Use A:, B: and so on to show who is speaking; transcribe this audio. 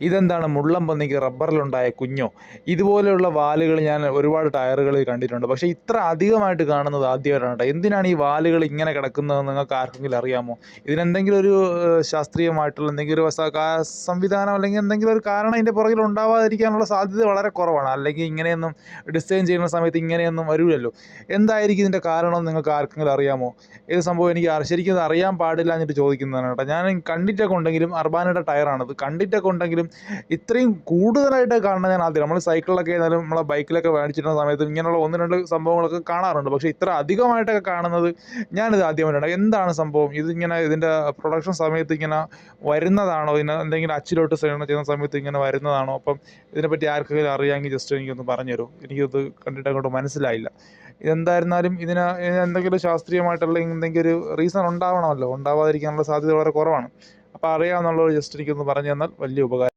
A: ഇതെന്താണ് മുള്ളൻ പന്നിക്ക് റബ്ബറിലുണ്ടായ കുഞ്ഞോ? ഇതുപോലെയുള്ള വാലുകൾ ഞാൻ ഒരുപാട് ടയറുകളിൽ കണ്ടിട്ടുണ്ട്. പക്ഷേ ഇത്ര അധികമായിട്ട് കാണുന്നത് ആദ്യമായിട്ടാണ് ട്ടോ. എന്തിനാണ് ഈ വാലുകൾ ഇങ്ങനെ കിടക്കുന്നതെന്ന് നിങ്ങൾക്ക് ആർക്കെങ്കിലും അറിയാമോ? ഇതിനെന്തെങ്കിലും ഒരു ശാസ്ത്രീയമായിട്ടുള്ള എന്തെങ്കിലും ഒരു സംവിധാനം അല്ലെങ്കിൽ എന്തെങ്കിലും ഒരു കാരണം ഇതിൻ്റെ പുറകിൽ ഉണ്ടാവാതിരിക്കാനുള്ള സാധ്യത വളരെ കുറവാണ്. അല്ലെങ്കിൽ ഇങ്ങനെയൊന്നും ഡിസൈൻ ചെയ്യുന്ന സമയത്ത് ഇങ്ങനെയൊന്നും വരൂലല്ലോ. എന്തായിരിക്കും ഇതിൻ്റെ കാരണം നിങ്ങൾക്ക് ആർക്കെങ്കിലും അറിയാമോ? ഇത് സംഭവം എനിക്ക് ശരിക്കും ഇത് അറിയാൻ പാടില്ലാഞ്ഞിട്ട് ചോദിക്കുന്നതാണ് കേട്ടോ. ഞാൻ കണ്ടിട്ടൊക്കെ ഉണ്ടെങ്കിലും അർബാനയുടെ ടയറാണത്. കണ്ടിട്ടൊക്കെ ഉണ്ടെങ്കിലും ഇത്രയും കൂടുതലായിട്ട് കാണുന്നത് ഞാൻ ആദ്യമാണ്. നമ്മൾ സൈക്കിളിലൊക്കെ ആയിരുന്നാലും നമ്മളെ ബൈക്കിലൊക്കെ മേടിച്ചിരുന്ന സമയത്ത് ഇങ്ങനെയുള്ള 1, 2 സംഭവങ്ങളൊക്കെ കാണാറുണ്ട്. പക്ഷേ ഇത്ര അധികമായിട്ടൊക്കെ കാണുന്നത് ഞാനിത് ആദ്യമായിട്ടാണ്. എന്താണ് സംഭവം? ഇതിങ്ങനെ ഇതിൻ്റെ പ്രൊഡക്ഷൻ സമയത്ത് ഇങ്ങനെ വരുന്നതാണോ? ഇതിന് എന്തെങ്കിലും അച്ചിലോട്ട് ചെയ്യുന്ന സമയത്ത് ഇങ്ങനെ വരുന്നതാണോ? അപ്പം ഇതിനെപ്പറ്റി ആർക്കെങ്കിലും അറിയാമെങ്കിൽ ജസ്റ്റ് എനിക്കൊന്ന് പറഞ്ഞു തരുമോ? എനിക്കിത് കണ്ടിട്ട് അങ്ങോട്ട് മനസ്സിലായില്ല. എന്തായിരുന്നാലും ഇതിന് എന്തെങ്കിലും ശാസ്ത്രീയമായിട്ടുള്ള എന്തെങ്കിലും ഒരു റീസൺ ഉണ്ടാവണമല്ലോ. ഉണ്ടാവാതിരിക്കാനുള്ള സാധ്യത വളരെ കുറവാണ്. അപ്പോൾ അറിയാമെന്നുള്ളത് ജസ്റ്റ് എനിക്കൊന്ന് പറഞ്ഞു തന്നാൽ വലിയ ഉപകാരം.